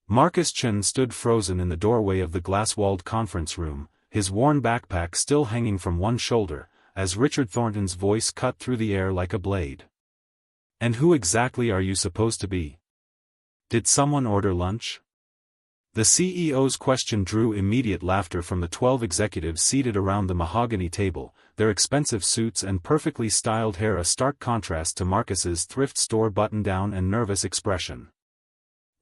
Marcus Chen stood frozen in the doorway of the glass-walled conference room, his worn backpack still hanging from one shoulder, as Richard Thornton's voice cut through the air like a blade. "And who exactly are you supposed to be? Did someone order lunch?" The CEO's question drew immediate laughter from the 12 executives seated around the mahogany table, their expensive suits and perfectly styled hair a stark contrast to Marcus's thrift store button-down and nervous expression.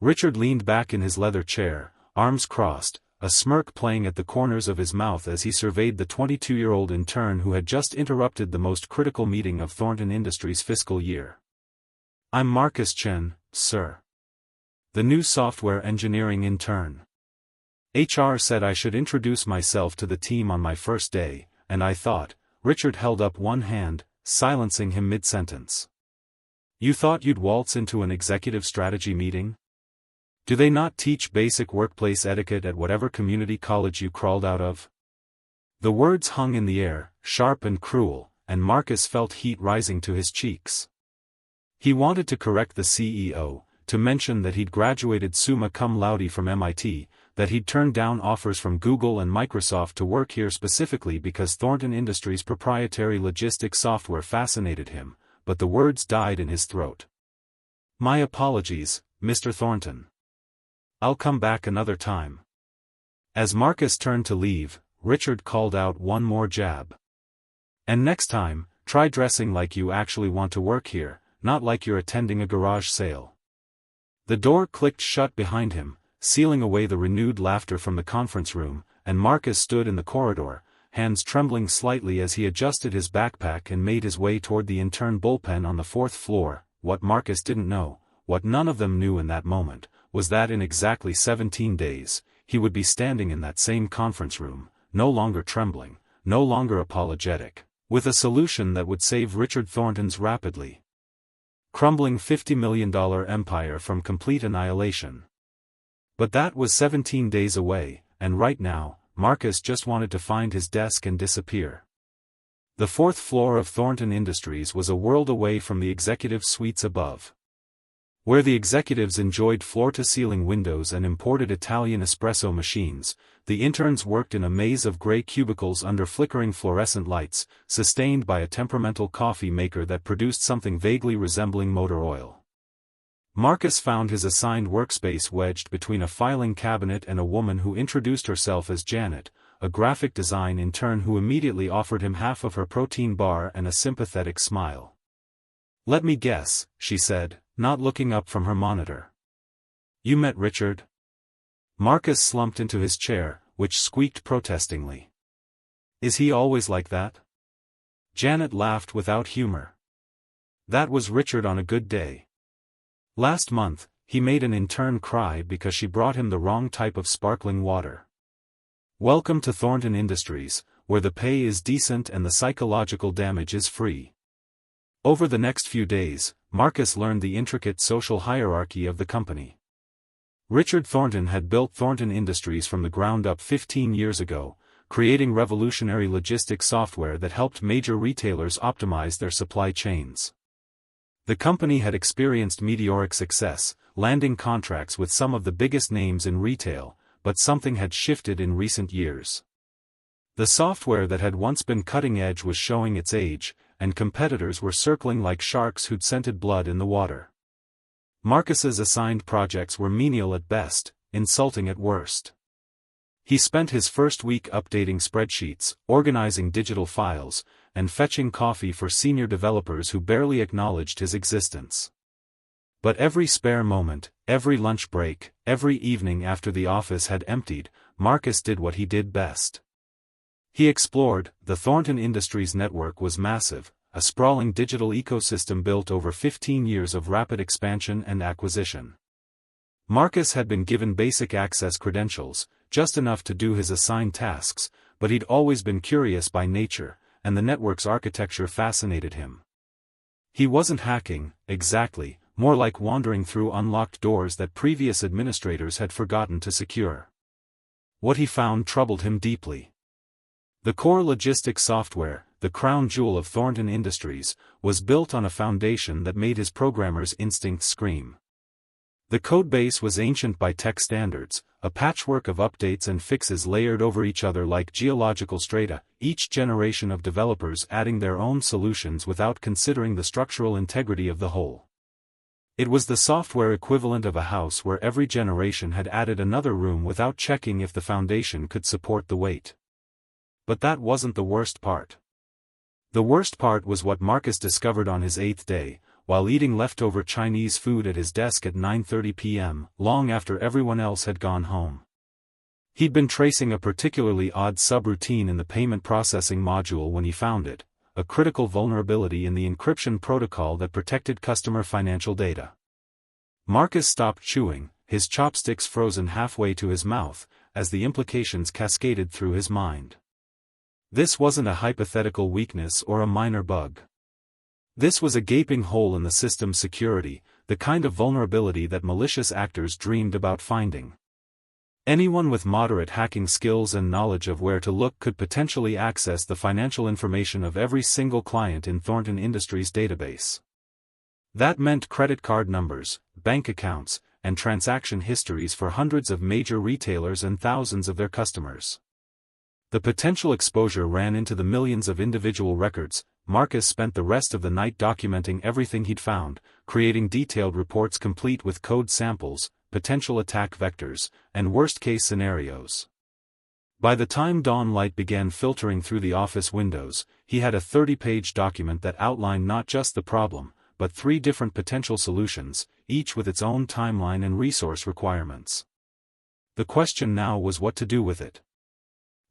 Richard leaned back in his leather chair, arms crossed, a smirk playing at the corners of his mouth as he surveyed the 22-year-old intern who had just interrupted the most critical meeting of Thornton Industries' fiscal year. "I'm Marcus Chen, sir. The new software engineering intern. HR said I should introduce myself to the team on my first day, and I thought." Richard held up one hand, silencing him mid-sentence. "You thought you'd waltz into an executive strategy meeting? Do they not teach basic workplace etiquette at whatever community college you crawled out of?" The words hung in the air, sharp and cruel, and Marcus felt heat rising to his cheeks. He wanted to correct the CEO, to mention that he'd graduated summa cum laude from MIT, that he'd turned down offers from Google and Microsoft to work here specifically because Thornton Industries' proprietary logistics software fascinated him, but the words died in his throat. "My apologies, Mr. Thornton. I'll come back another time." As Marcus turned to leave, Richard called out one more jab. "And next time, try dressing like you actually want to work here, not like you're attending a garage sale." The door clicked shut behind him, sealing away the renewed laughter from the conference room, and Marcus stood in the corridor, hands trembling slightly as he adjusted his backpack and made his way toward the intern bullpen on the 4th floor. What Marcus didn't know, what none of them knew in that moment, was that in exactly 17 days, he would be standing in that same conference room, no longer trembling, no longer apologetic, with a solution that would save Richard Thornton's rapidly crumbling $50 million empire from complete annihilation. But that was 17 days away, and right now, Marcus just wanted to find his desk and disappear. The 4th floor of Thornton Industries was a world away from the executive suites above, where the executives enjoyed floor-to-ceiling windows and imported Italian espresso machines. The interns worked in a maze of gray cubicles under flickering fluorescent lights, sustained by a temperamental coffee maker that produced something vaguely resembling motor oil. Marcus found his assigned workspace wedged between a filing cabinet and a woman who introduced herself as Janet, a graphic design intern who immediately offered him half of her protein bar and a sympathetic smile. "Let me guess," she said, not looking up from her monitor. "You met Richard?" Marcus slumped into his chair, which squeaked protestingly. "Is he always like that?" Janet laughed without humor. "That was Richard on a good day. Last month, he made an intern cry because she brought him the wrong type of sparkling water. Welcome to Thornton Industries, where the pay is decent and the psychological damage is free." Over the next few days, Marcus learned the intricate social hierarchy of the company. Richard Thornton had built Thornton Industries from the ground up 15 years ago, creating revolutionary logistics software that helped major retailers optimize their supply chains. The company had experienced meteoric success, landing contracts with some of the biggest names in retail, but something had shifted in recent years. The software that had once been cutting edge was showing its age, and competitors were circling like sharks who'd scented blood in the water. Marcus's assigned projects were menial at best, insulting at worst. He spent his first week updating spreadsheets, organizing digital files, and fetching coffee for senior developers who barely acknowledged his existence. But every spare moment, every lunch break, every evening after the office had emptied, Marcus did what he did best. He explored. The Thornton Industries network was massive, a sprawling digital ecosystem built over 15 years of rapid expansion and acquisition. Marcus had been given basic access credentials, just enough to do his assigned tasks, but he'd always been curious by nature, and the network's architecture fascinated him. He wasn't hacking, exactly, more like wandering through unlocked doors that previous administrators had forgotten to secure. What he found troubled him deeply. The core logistics software, the crown jewel of Thornton Industries, was built on a foundation that made his programmer's instincts scream. The codebase was ancient by tech standards, a patchwork of updates and fixes layered over each other like geological strata, each generation of developers adding their own solutions without considering the structural integrity of the whole. It was the software equivalent of a house where every generation had added another room without checking if the foundation could support the weight. But that wasn't the worst part. The worst part was what Marcus discovered on his 8th day, while eating leftover Chinese food at his desk at 9:30 p.m., long after everyone else had gone home. He'd been tracing a particularly odd subroutine in the payment processing module when he found it, a critical vulnerability in the encryption protocol that protected customer financial data. Marcus stopped chewing, his chopsticks frozen halfway to his mouth, as the implications cascaded through his mind. This wasn't a hypothetical weakness or a minor bug. This was a gaping hole in the system's security, the kind of vulnerability that malicious actors dreamed about finding. Anyone with moderate hacking skills and knowledge of where to look could potentially access the financial information of every single client in Thornton Industries' database. That meant credit card numbers, bank accounts, and transaction histories for hundreds of major retailers and thousands of their customers. The potential exposure ran into the millions of individual records. Marcus spent the rest of the night documenting everything he'd found, creating detailed reports complete with code samples, potential attack vectors, and worst-case scenarios. By the time dawn light began filtering through the office windows, he had a 30-page document that outlined not just the problem, but 3 different potential solutions, each with its own timeline and resource requirements. The question now was what to do with it.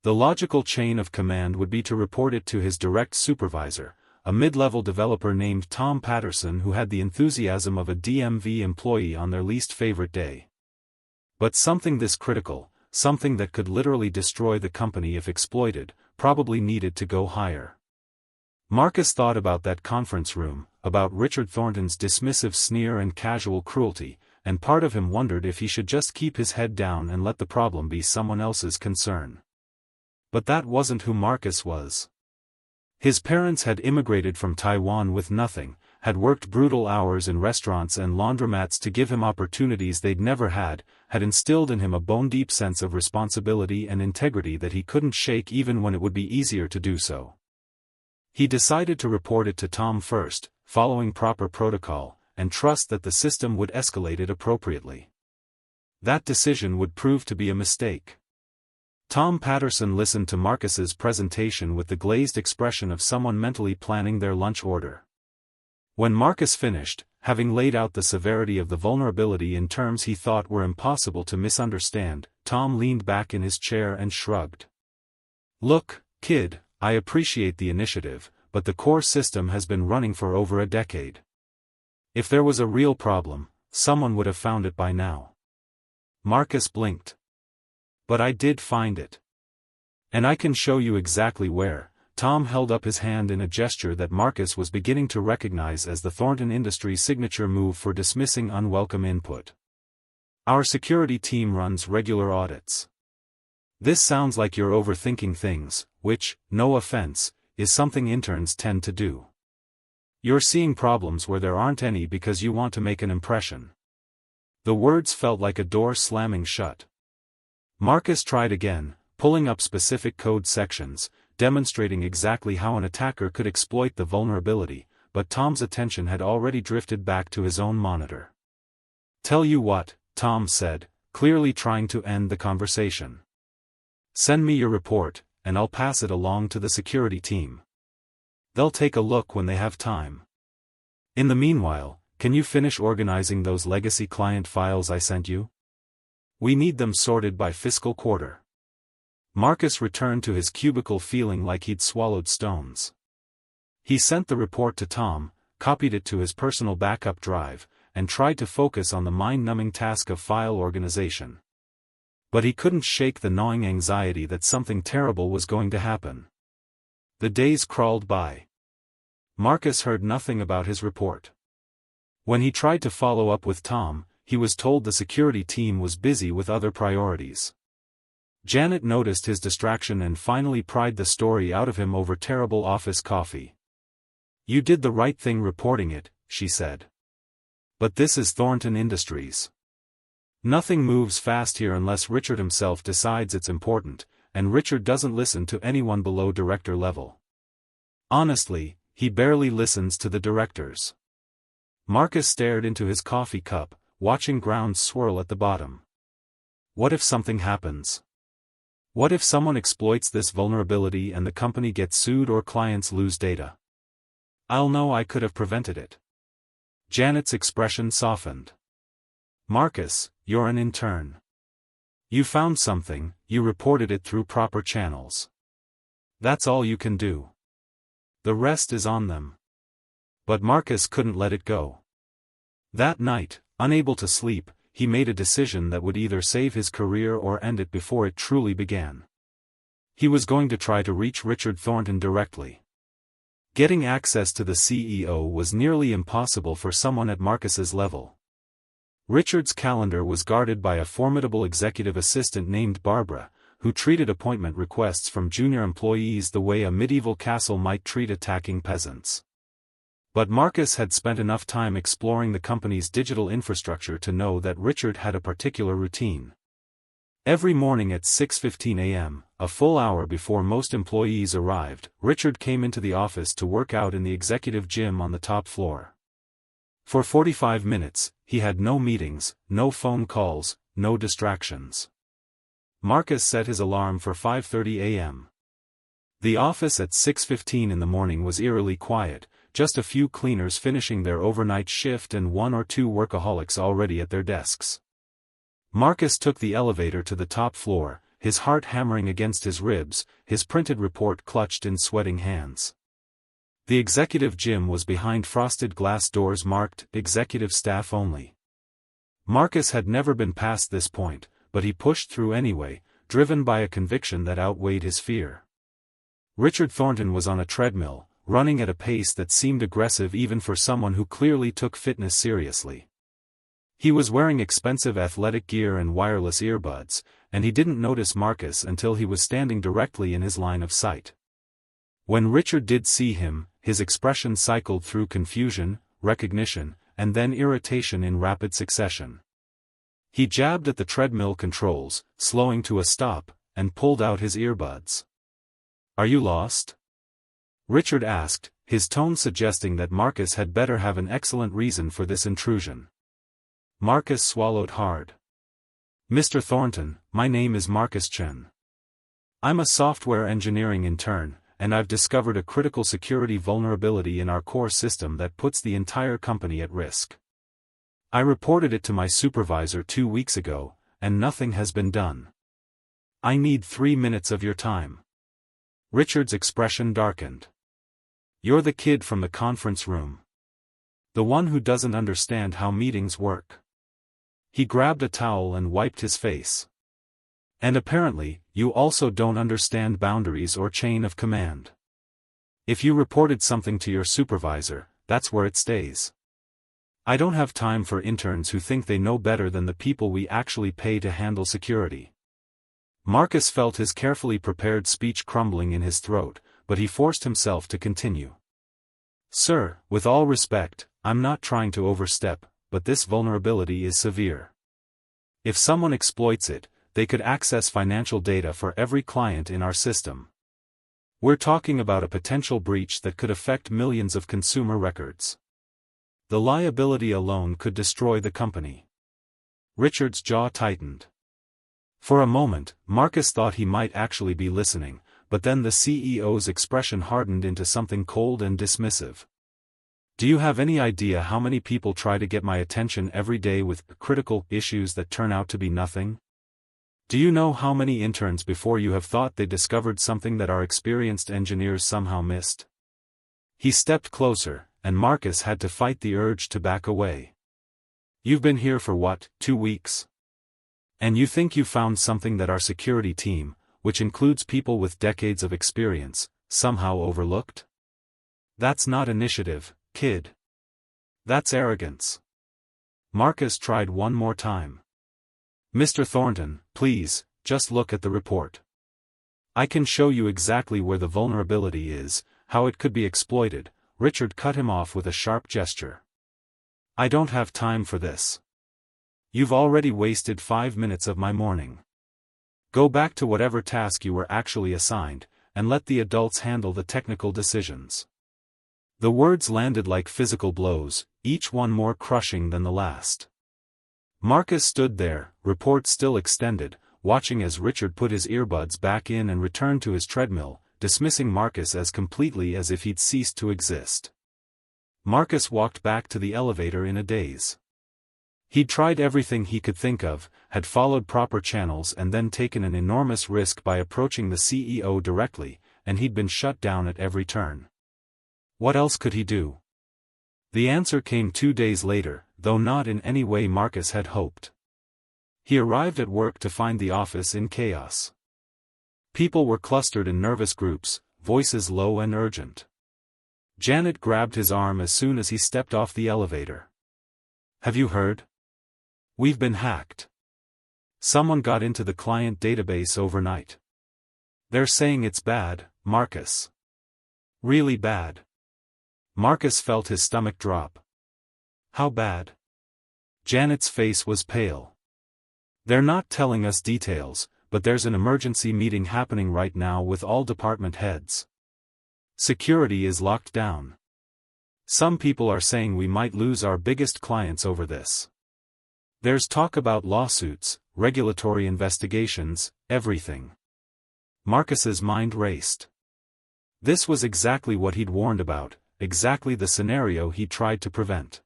The logical chain of command would be to report it to his direct supervisor, a mid-level developer named Tom Patterson who had the enthusiasm of a DMV employee on their least favorite day. But something this critical, something that could literally destroy the company if exploited, probably needed to go higher. Marcus thought about that conference room, about Richard Thornton's dismissive sneer and casual cruelty, and part of him wondered if he should just keep his head down and let the problem be someone else's concern. But that wasn't who Marcus was. His parents had immigrated from Taiwan with nothing, had worked brutal hours in restaurants and laundromats to give him opportunities they'd never had instilled in him a bone-deep sense of responsibility and integrity that he couldn't shake even when it would be easier to do so. He decided to report it to Tom first, following proper protocol, and trust that the system would escalate it appropriately. That decision would prove to be a mistake. Tom Patterson listened to Marcus's presentation with the glazed expression of someone mentally planning their lunch order. When Marcus finished, having laid out the severity of the vulnerability in terms he thought were impossible to misunderstand, Tom leaned back in his chair and shrugged. "Look, kid, I appreciate the initiative, but the core system has been running for over a decade. If there was a real problem, someone would have found it by now." Marcus blinked. "But I did find it. And I can show you exactly where." Tom held up his hand in a gesture that Marcus was beginning to recognize as the Thornton Industries' signature move for dismissing unwelcome input. "Our security team runs regular audits. This sounds like you're overthinking things, which, no offense, is something interns tend to do. You're seeing problems where there aren't any because you want to make an impression." The words felt like a door slamming shut. Marcus tried again, pulling up specific code sections, demonstrating exactly how an attacker could exploit the vulnerability, but Tom's attention had already drifted back to his own monitor. "Tell you what," Tom said, clearly trying to end the conversation. "Send me your report, and I'll pass it along to the security team. They'll take a look when they have time. In the meanwhile, can you finish organizing those legacy client files I sent you? We need them sorted by fiscal quarter." Marcus returned to his cubicle feeling like he'd swallowed stones. He sent the report to Tom, copied it to his personal backup drive, and tried to focus on the mind-numbing task of file organization. But he couldn't shake the gnawing anxiety that something terrible was going to happen. The days crawled by. Marcus heard nothing about his report. When he tried to follow up with Tom, he was told the security team was busy with other priorities. Janet noticed his distraction and finally pried the story out of him over terrible office coffee. "You did the right thing reporting it," she said. "But this is Thornton Industries. Nothing moves fast here unless Richard himself decides it's important, and Richard doesn't listen to anyone below director level. Honestly, he barely listens to the directors. Marcus stared into his coffee cup, watching grounds swirl at the bottom. What if something happens? What if someone exploits this vulnerability and the company gets sued or clients lose data? I'll know I could have prevented it. Janet's expression softened. Marcus, you're an intern. You found something, you reported it through proper channels. That's all you can do. The rest is on them. But Marcus couldn't let it go. That night, unable to sleep, he made a decision that would either save his career or end it before it truly began. He was going to try to reach Richard Thornton directly. Getting access to the CEO was nearly impossible for someone at Marcus's level. Richard's calendar was guarded by a formidable executive assistant named Barbara, who treated appointment requests from junior employees the way a medieval castle might treat attacking peasants. But Marcus had spent enough time exploring the company's digital infrastructure to know that Richard had a particular routine. Every morning at 6:15 a.m., a full hour before most employees arrived, Richard came into the office to work out in the executive gym on the top floor. For 45 minutes, he had no meetings, no phone calls, no distractions. Marcus set his alarm for 5:30 a.m. The office at 6:15 in the morning was eerily quiet, just a few cleaners finishing their overnight shift and one or two workaholics already at their desks. Marcus took the elevator to the top floor, his heart hammering against his ribs, his printed report clutched in sweating hands. The executive gym was behind frosted glass doors marked "Executive Staff Only." Marcus had never been past this point, but he pushed through anyway, driven by a conviction that outweighed his fear. Richard Thornton was on a treadmill, running at a pace that seemed aggressive even for someone who clearly took fitness seriously. He was wearing expensive athletic gear and wireless earbuds, and he didn't notice Marcus until he was standing directly in his line of sight. When Richard did see him, his expression cycled through confusion, recognition, and then irritation in rapid succession. He jabbed at the treadmill controls, slowing to a stop, and pulled out his earbuds. "Are you lost?" Richard asked, his tone suggesting that Marcus had better have an excellent reason for this intrusion. Marcus swallowed hard. "Mr. Thornton, my name is Marcus Chen. I'm a software engineering intern, and I've discovered a critical security vulnerability in our core system that puts the entire company at risk. I reported it to my supervisor 2 weeks ago, and nothing has been done. I need 3 minutes of your time." Richard's expression darkened. "You're the kid from the conference room. The one who doesn't understand how meetings work." He grabbed a towel and wiped his face. "And apparently, you also don't understand boundaries or chain of command. If you reported something to your supervisor, that's where it stays. I don't have time for interns who think they know better than the people we actually pay to handle security." Marcus felt his carefully prepared speech crumbling in his throat, but he forced himself to continue. "Sir, with all respect, I'm not trying to overstep, but this vulnerability is severe. If someone exploits it, they could access financial data for every client in our system. We're talking about a potential breach that could affect millions of consumer records. The liability alone could destroy the company." Richard's jaw tightened. For a moment, Marcus thought he might actually be listening, but then the CEO's expression hardened into something cold and dismissive. "Do you have any idea how many people try to get my attention every day with critical issues that turn out to be nothing? Do you know how many interns before you have thought they discovered something that our experienced engineers somehow missed?" He stepped closer, and Marcus had to fight the urge to back away. "You've been here for what, 2 weeks? And you think you found something that our security team, which includes people with decades of experience, somehow overlooked? That's not initiative, kid. That's arrogance." Marcus tried one more time. "Mr. Thornton, please, just look at the report. I can show you exactly where the vulnerability is, how it could be exploited." Richard cut him off with a sharp gesture. "I don't have time for this. You've already wasted 5 minutes of my morning. Go back to whatever task you were actually assigned, and let the adults handle the technical decisions." The words landed like physical blows, each one more crushing than the last. Marcus stood there, report still extended, watching as Richard put his earbuds back in and returned to his treadmill, dismissing Marcus as completely as if he'd ceased to exist. Marcus walked back to the elevator in a daze. He'd tried everything he could think of, had followed proper channels and then taken an enormous risk by approaching the CEO directly, and he'd been shut down at every turn. What else could he do? The answer came 2 days later, though not in any way Marcus had hoped. He arrived at work to find the office in chaos. People were clustered in nervous groups, voices low and urgent. Janet grabbed his arm as soon as he stepped off the elevator. "Have you heard? We've been hacked. Someone got into the client database overnight. They're saying it's bad, Marcus. Really bad." Marcus felt his stomach drop. "How bad?" Janet's face was pale. "They're not telling us details, but there's an emergency meeting happening right now with all department heads. Security is locked down. Some people are saying we might lose our biggest clients over this. There's talk about lawsuits, regulatory investigations, everything." Marcus's mind raced. This was exactly what he'd warned about, exactly the scenario he tried to prevent.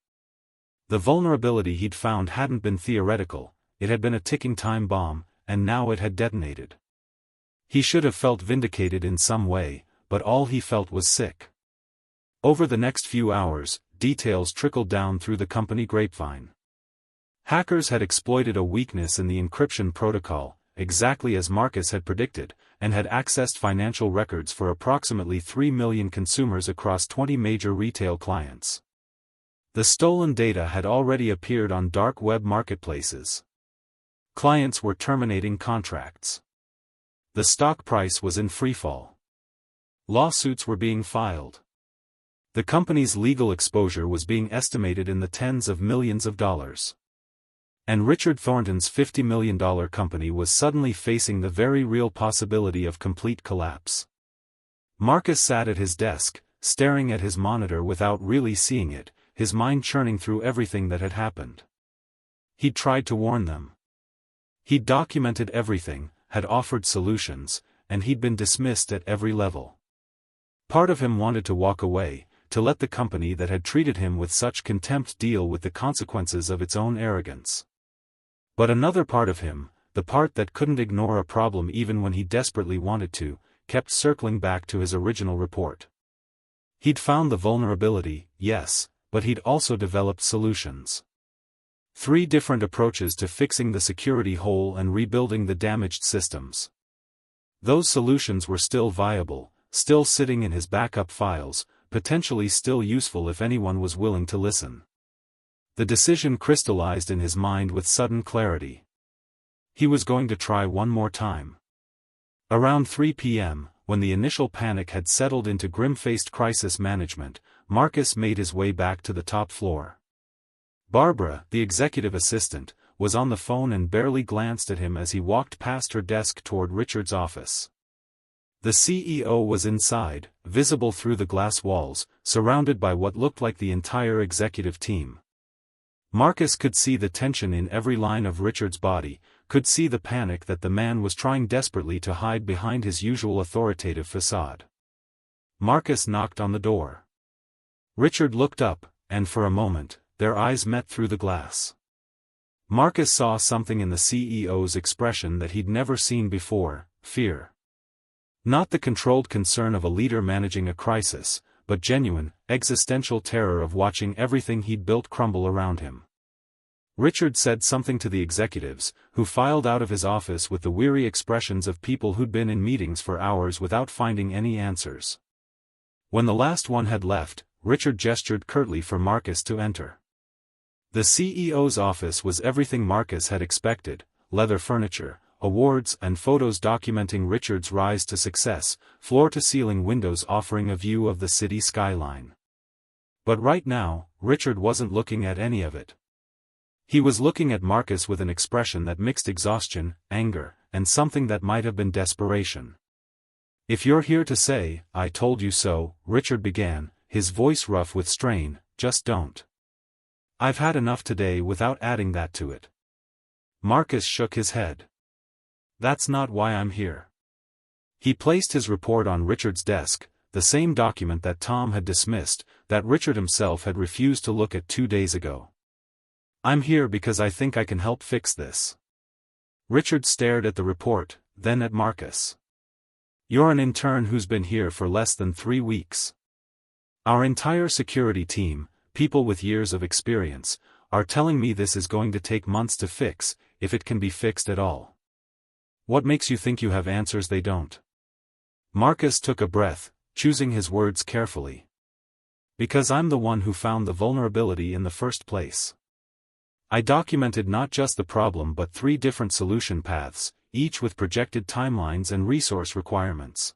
The vulnerability he'd found hadn't been theoretical, it had been a ticking time bomb, and now it had detonated. He should have felt vindicated in some way, but all he felt was sick. Over the next few hours, details trickled down through the company grapevine. Hackers had exploited a weakness in the encryption protocol, exactly as Marcus had predicted, and had accessed financial records for approximately 3 million consumers across 20 major retail clients. The stolen data had already appeared on dark web marketplaces. Clients were terminating contracts. The stock price was in freefall. Lawsuits were being filed. The company's legal exposure was being estimated in the tens of millions of dollars. And Richard Thornton's $50 million company was suddenly facing the very real possibility of complete collapse. Marcus sat at his desk, staring at his monitor without really seeing it, his mind churning through everything that had happened. He'd tried to warn them. He'd documented everything, had offered solutions, and he'd been dismissed at every level. Part of him wanted to walk away, to let the company that had treated him with such contempt deal with the consequences of its own arrogance. But another part of him, the part that couldn't ignore a problem even when he desperately wanted to, kept circling back to his original report. He'd found the vulnerability, yes, but he'd also developed solutions. 3 different approaches to fixing the security hole and rebuilding the damaged systems. Those solutions were still viable, still sitting in his backup files, potentially still useful if anyone was willing to listen. The decision crystallized in his mind with sudden clarity. He was going to try one more time. Around 3 p.m., when the initial panic had settled into grim-faced crisis management, Marcus made his way back to the top floor. Barbara, the executive assistant, was on the phone and barely glanced at him as he walked past her desk toward Richard's office. The CEO was inside, visible through the glass walls, surrounded by what looked like the entire executive team. Marcus could see the tension in every line of Richard's body, could see the panic that the man was trying desperately to hide behind his usual authoritative facade. Marcus knocked on the door. Richard looked up, and for a moment, their eyes met through the glass. Marcus saw something in the CEO's expression that he'd never seen before: fear. Not the controlled concern of a leader managing a crisis, but genuine, existential terror of watching everything he'd built crumble around him. Richard said something to the executives, who filed out of his office with the weary expressions of people who'd been in meetings for hours without finding any answers. When the last one had left, Richard gestured curtly for Marcus to enter. The CEO's office was everything Marcus had expected: leather furniture, awards and photos documenting Richard's rise to success, floor-to-ceiling windows offering a view of the city skyline. But right now, Richard wasn't looking at any of it. He was looking at Marcus with an expression that mixed exhaustion, anger, and something that might have been desperation. "If you're here to say, 'I told you so,'" Richard began, his voice rough with strain, "just don't. I've had enough today without adding that to it." Marcus shook his head. "That's not why I'm here." He placed his report on Richard's desk, the same document that Tom had dismissed, that Richard himself had refused to look at 2 days ago. "I'm here because I think I can help fix this." Richard stared at the report, then at Marcus. "You're an intern who's been here for less than 3 weeks. Our entire security team, people with years of experience, are telling me this is going to take months to fix, if it can be fixed at all. What makes you think you have answers they don't?" Marcus took a breath, choosing his words carefully. "Because I'm the one who found the vulnerability in the first place. I documented not just the problem but 3 different solution paths, each with projected timelines and resource requirements.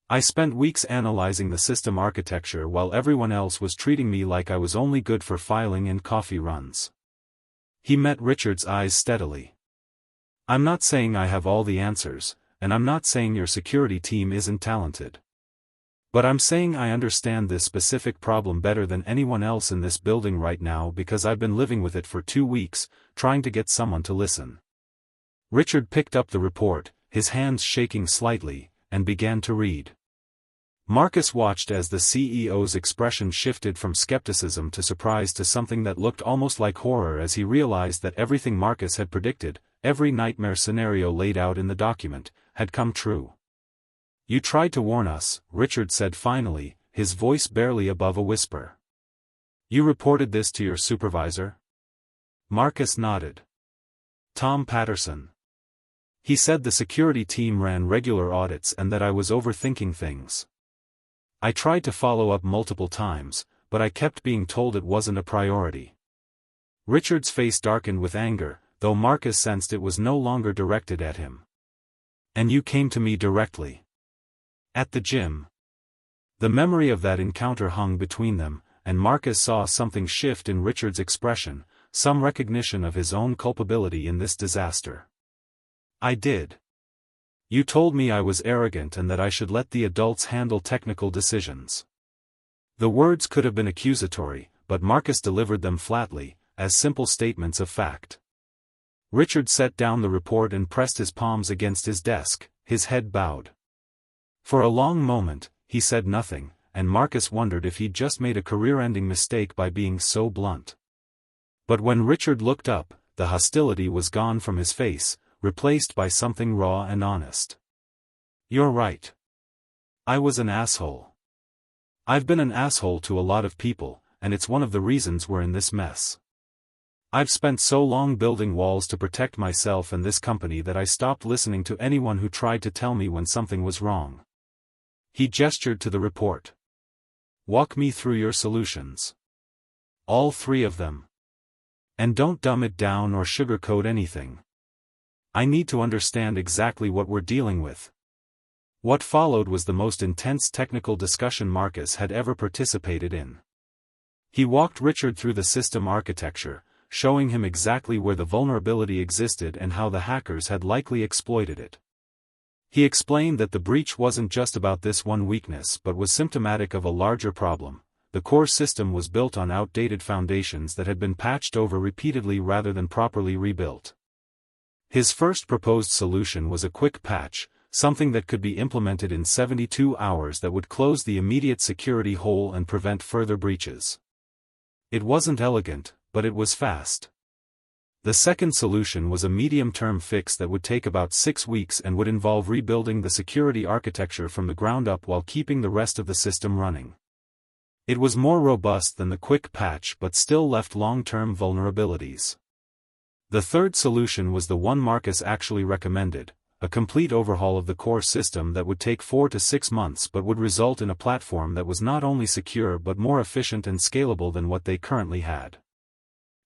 I spent weeks analyzing the system architecture while everyone else was treating me like I was only good for filing and coffee runs." He met Richard's eyes steadily. "I'm not saying I have all the answers, and I'm not saying your security team isn't talented. But I'm saying I understand this specific problem better than anyone else in this building right now because I've been living with it for 2 weeks, trying to get someone to listen." Richard picked up the report, his hands shaking slightly, and began to read. Marcus watched as the CEO's expression shifted from skepticism to surprise to something that looked almost like horror as he realized that everything Marcus had predicted, every nightmare scenario laid out in the document, had come true. "You tried to warn us," Richard said finally, his voice barely above a whisper. "You reported this to your supervisor?" Marcus nodded. "Tom Patterson. He said the security team ran regular audits and that I was overthinking things. I tried to follow up multiple times, but I kept being told it wasn't a priority." Richard's face darkened with anger, though Marcus sensed it was no longer directed at him. "And you came to me directly. At the gym." The memory of that encounter hung between them, and Marcus saw something shift in Richard's expression, some recognition of his own culpability in this disaster. "I did. You told me I was arrogant and that I should let the adults handle technical decisions." The words could have been accusatory, but Marcus delivered them flatly, as simple statements of fact. Richard set down the report and pressed his palms against his desk, his head bowed. For a long moment, he said nothing, and Marcus wondered if he'd just made a career-ending mistake by being so blunt. But when Richard looked up, the hostility was gone from his face, replaced by something raw and honest. "You're right. I was an asshole. I've been an asshole to a lot of people, and it's one of the reasons we're in this mess. I've spent so long building walls to protect myself and this company that I stopped listening to anyone who tried to tell me when something was wrong." He gestured to the report. "Walk me through your solutions. All 3 of them. And don't dumb it down or sugarcoat anything. I need to understand exactly what we're dealing with." What followed was the most intense technical discussion Marcus had ever participated in. He walked Richard through the system architecture, showing him exactly where the vulnerability existed and how the hackers had likely exploited it. He explained that the breach wasn't just about this one weakness but was symptomatic of a larger problem. The core system was built on outdated foundations that had been patched over repeatedly rather than properly rebuilt. His first proposed solution was a quick patch, something that could be implemented in 72 hours that would close the immediate security hole and prevent further breaches. It wasn't elegant, but it was fast. The second solution was a medium-term fix that would take about 6 weeks and would involve rebuilding the security architecture from the ground up while keeping the rest of the system running. It was more robust than the quick patch but still left long-term vulnerabilities. The third solution was the one Marcus actually recommended, a complete overhaul of the core system that would take 4 to 6 months but would result in a platform that was not only secure but more efficient and scalable than what they currently had.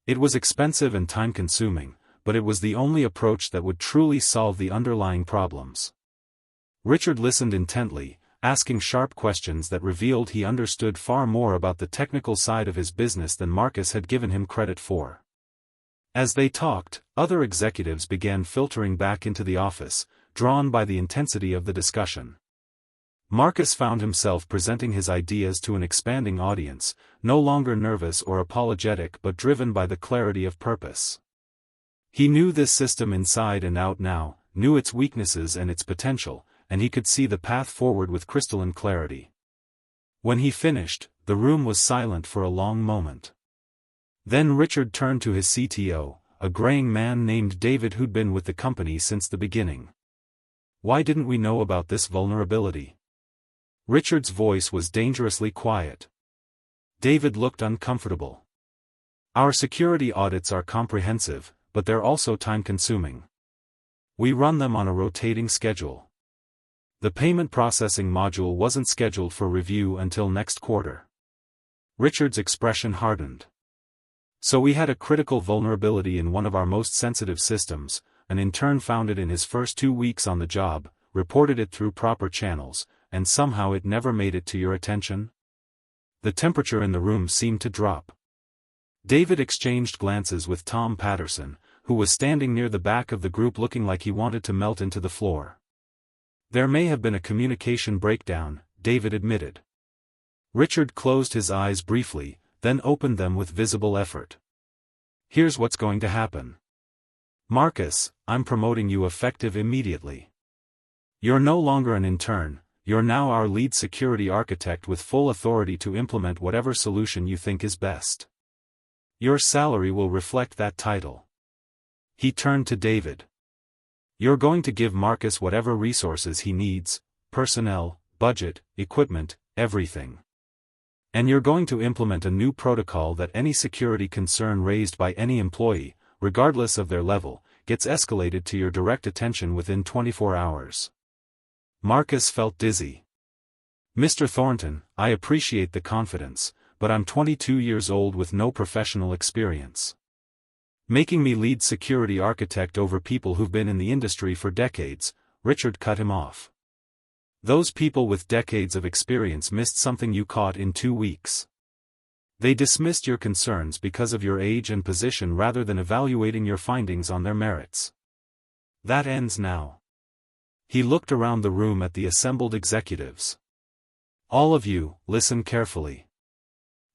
It was expensive and time-consuming, but it was the only approach that would truly solve the underlying problems. Richard listened intently, asking sharp questions that revealed he understood far more about the technical side of his business than Marcus had given him credit for. As they talked, other executives began filtering back into the office, drawn by the intensity of the discussion. Marcus found himself presenting his ideas to an expanding audience, no longer nervous or apologetic but driven by the clarity of purpose. He knew this system inside and out now, knew its weaknesses and its potential, and he could see the path forward with crystalline clarity. When he finished, the room was silent for a long moment. Then Richard turned to his CTO, a graying man named David who'd been with the company since the beginning. "Why didn't we know about this vulnerability?" Richard's voice was dangerously quiet. David looked uncomfortable. "Our security audits are comprehensive, but they're also time-consuming. We run them on a rotating schedule. The payment processing module wasn't scheduled for review until next quarter." Richard's expression hardened. "So we had a critical vulnerability in one of our most sensitive systems. An intern found it in his first 2 weeks on the job, reported it through proper channels, and somehow it never made it to your attention?" The temperature in the room seemed to drop. David exchanged glances with Tom Patterson, who was standing near the back of the group looking like he wanted to melt into the floor. "There may have been a communication breakdown," David admitted. Richard closed his eyes briefly, then opened them with visible effort. "Here's what's going to happen. Marcus, I'm promoting you effective immediately. You're no longer an intern, you're now our lead security architect with full authority to implement whatever solution you think is best. Your salary will reflect that title." He turned to David. "You're going to give Marcus whatever resources he needs, personnel, budget, equipment, everything. And you're going to implement a new protocol that any security concern raised by any employee, regardless of their level, gets escalated to your direct attention within 24 hours. Marcus felt dizzy. "Mr. Thornton, I appreciate the confidence, but I'm 22 years old with no professional experience. Making me lead security architect over people who've been in the industry for decades," Richard cut him off. "Those people with decades of experience missed something you caught in 2 weeks. They dismissed your concerns because of your age and position rather than evaluating your findings on their merits. That ends now." He looked around the room at the assembled executives. "All of you, listen carefully.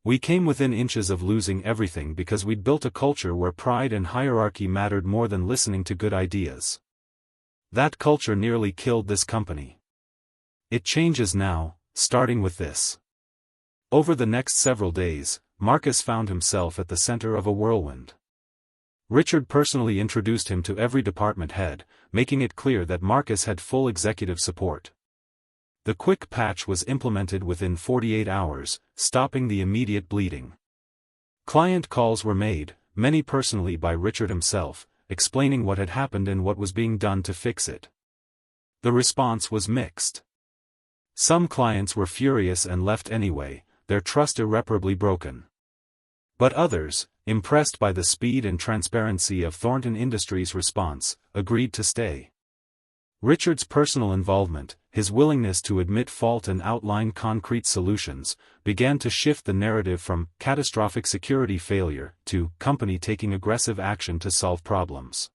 We came within inches of losing everything because we'd built a culture where pride and hierarchy mattered more than listening to good ideas. That culture nearly killed this company. It changes now, starting with this." Over the next several days, Marcus found himself at the center of a whirlwind. Richard personally introduced him to every department head, making it clear that Marcus had full executive support. The quick patch was implemented within 48 hours, stopping the immediate bleeding. Client calls were made, many personally by Richard himself, explaining what had happened and what was being done to fix it. The response was mixed. Some clients were furious and left anyway, their trust irreparably broken. But others, impressed by the speed and transparency of Thornton Industries' response, agreed to stay. Richard's personal involvement, his willingness to admit fault and outline concrete solutions, began to shift the narrative from catastrophic security failure to company taking aggressive action to solve problems.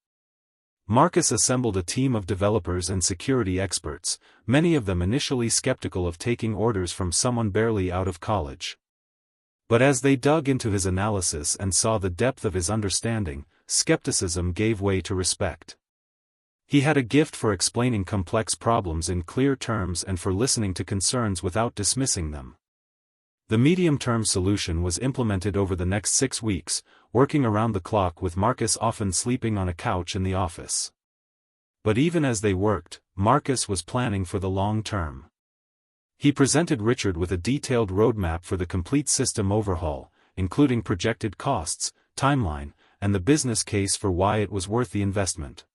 Marcus assembled a team of developers and security experts, many of them initially skeptical of taking orders from someone barely out of college. But as they dug into his analysis and saw the depth of his understanding, skepticism gave way to respect. He had a gift for explaining complex problems in clear terms and for listening to concerns without dismissing them. The medium-term solution was implemented over the next 6 weeks, working around the clock with Marcus often sleeping on a couch in the office. But even as they worked, Marcus was planning for the long term. He presented Richard with a detailed roadmap for the complete system overhaul, including projected costs, timeline, and the business case for why it was worth the investment.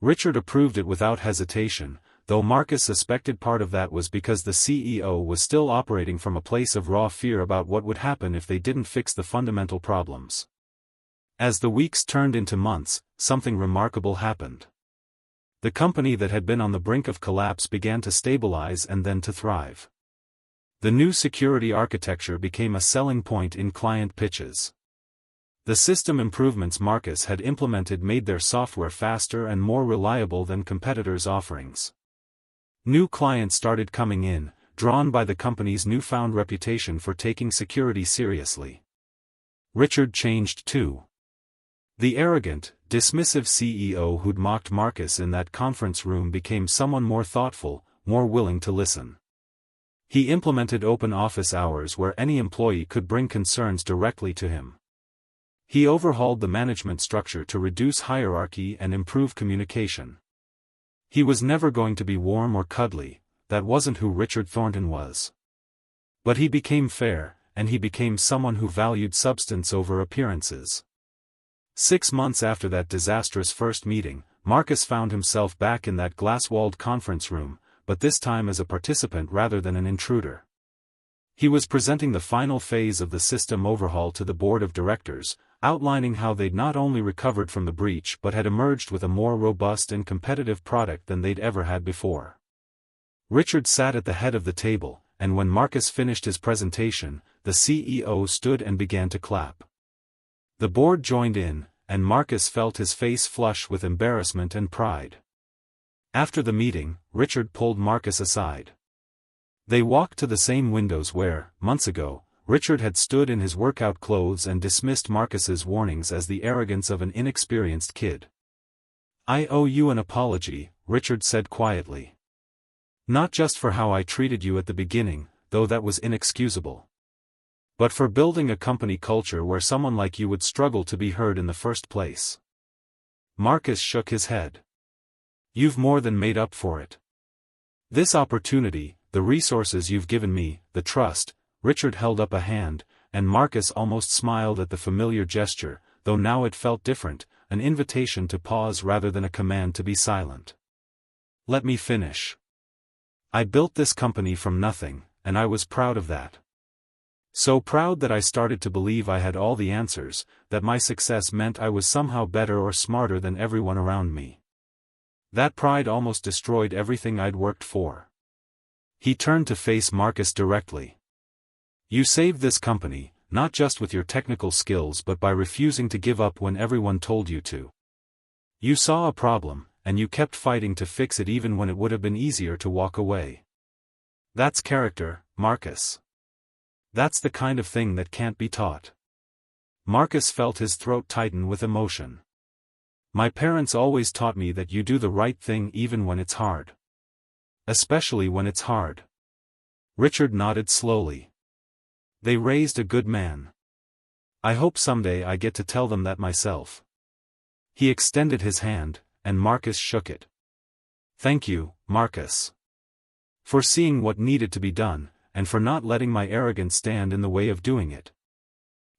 Richard approved it without hesitation, though Marcus suspected part of that was because the CEO was still operating from a place of raw fear about what would happen if they didn't fix the fundamental problems. As the weeks turned into months, something remarkable happened. The company that had been on the brink of collapse began to stabilize and then to thrive. The new security architecture became a selling point in client pitches. The system improvements Marcus had implemented made their software faster and more reliable than competitors' offerings. New clients started coming in, drawn by the company's newfound reputation for taking security seriously. Richard changed too. The arrogant, dismissive CEO who'd mocked Marcus in that conference room became someone more thoughtful, more willing to listen. He implemented open office hours where any employee could bring concerns directly to him. He overhauled the management structure to reduce hierarchy and improve communication. He was never going to be warm or cuddly, that wasn't who Richard Thornton was. But he became fair, and he became someone who valued substance over appearances. 6 months after that disastrous first meeting, Marcus found himself back in that glass-walled conference room, but this time as a participant rather than an intruder. He was presenting the final phase of the system overhaul to the board of directors, outlining how they'd not only recovered from the breach but had emerged with a more robust and competitive product than they'd ever had before. Richard sat at the head of the table, and when Marcus finished his presentation, the CEO stood and began to clap. The board joined in, and Marcus felt his face flush with embarrassment and pride. After the meeting, Richard pulled Marcus aside. They walked to the same windows where, months ago, Richard had stood in his workout clothes and dismissed Marcus's warnings as the arrogance of an inexperienced kid. "I owe you an apology," Richard said quietly. "Not just for how I treated you at the beginning, though that was inexcusable. But for building a company culture where someone like you would struggle to be heard in the first place." Marcus shook his head. "You've more than made up for it. This opportunity, the resources you've given me, the trust." Richard held up a hand, and Marcus almost smiled at the familiar gesture, though now it felt different, an invitation to pause rather than a command to be silent. "Let me finish. I built this company from nothing, and I was proud of that. So proud that I started to believe I had all the answers, that my success meant I was somehow better or smarter than everyone around me. That pride almost destroyed everything I'd worked for." He turned to face Marcus directly. "You saved this company, not just with your technical skills but by refusing to give up when everyone told you to. You saw a problem, and you kept fighting to fix it even when it would have been easier to walk away. That's character, Marcus. That's the kind of thing that can't be taught." Marcus felt his throat tighten with emotion. "My parents always taught me that you do the right thing even when it's hard. Especially when it's hard." Richard nodded slowly. "They raised a good man. I hope someday I get to tell them that myself." He extended his hand, and Marcus shook it. "Thank you, Marcus. For seeing what needed to be done, and for not letting my arrogance stand in the way of doing it."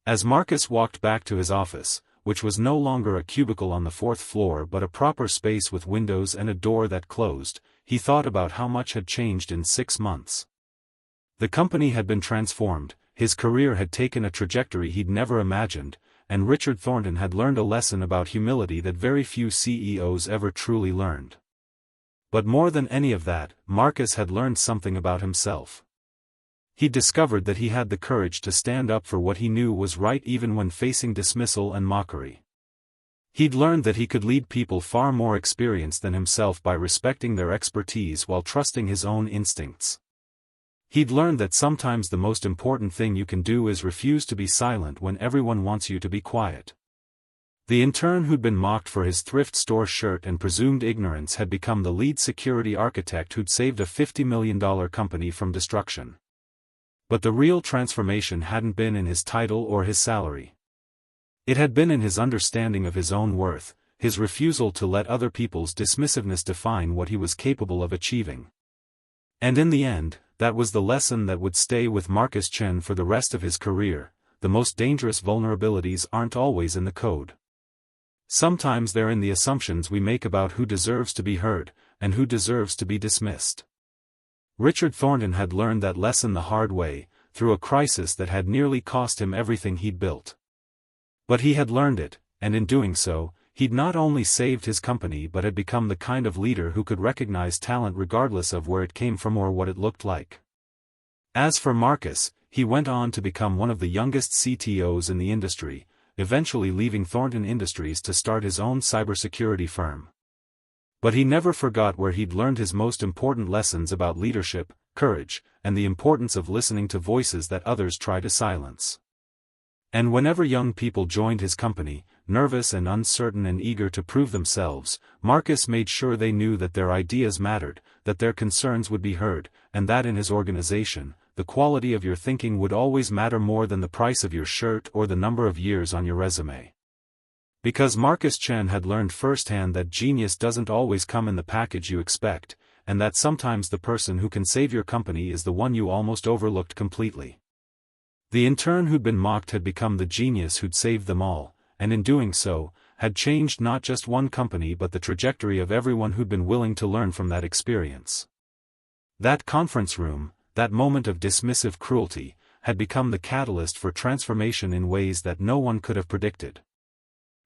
As Marcus walked back to his office, which was no longer a cubicle on the 4th floor but a proper space with windows and a door that closed, he thought about how much had changed in 6 months. The company had been transformed, his career had taken a trajectory he'd never imagined, and Richard Thornton had learned a lesson about humility that very few CEOs ever truly learned. But more than any of that, Marcus had learned something about himself. He discovered that he had the courage to stand up for what he knew was right even when facing dismissal and mockery. He'd learned that he could lead people far more experienced than himself by respecting their expertise while trusting his own instincts. He'd learned that sometimes the most important thing you can do is refuse to be silent when everyone wants you to be quiet. The intern who'd been mocked for his thrift store shirt and presumed ignorance had become the lead security architect who'd saved a $50 million company from destruction. But the real transformation hadn't been in his title or his salary. It had been in his understanding of his own worth, his refusal to let other people's dismissiveness define what he was capable of achieving. And in the end, that was the lesson that would stay with Marcus Chen for the rest of his career: the most dangerous vulnerabilities aren't always in the code. Sometimes they're in the assumptions we make about who deserves to be heard, and who deserves to be dismissed. Richard Thornton had learned that lesson the hard way, through a crisis that had nearly cost him everything he'd built. But he had learned it, and in doing so, he'd not only saved his company but had become the kind of leader who could recognize talent regardless of where it came from or what it looked like. As for Marcus, he went on to become one of the youngest CTOs in the industry, eventually leaving Thornton Industries to start his own cybersecurity firm. But he never forgot where he'd learned his most important lessons about leadership, courage, and the importance of listening to voices that others try to silence. And whenever young people joined his company, nervous and uncertain and eager to prove themselves, Marcus made sure they knew that their ideas mattered, that their concerns would be heard, and that in his organization, the quality of your thinking would always matter more than the price of your shirt or the number of years on your resume. Because Marcus Chen had learned firsthand that genius doesn't always come in the package you expect, and that sometimes the person who can save your company is the one you almost overlooked completely. The intern who'd been mocked had become the genius who'd saved them all, and in doing so, had changed not just one company but the trajectory of everyone who'd been willing to learn from that experience. That conference room, that moment of dismissive cruelty, had become the catalyst for transformation in ways that no one could have predicted.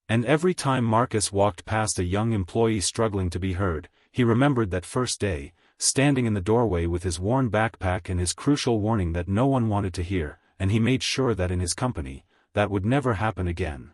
And every time Marcus walked past a young employee struggling to be heard, he remembered that first day, standing in the doorway with his worn backpack and his crucial warning that no one wanted to hear, and he made sure that in his company, that would never happen again.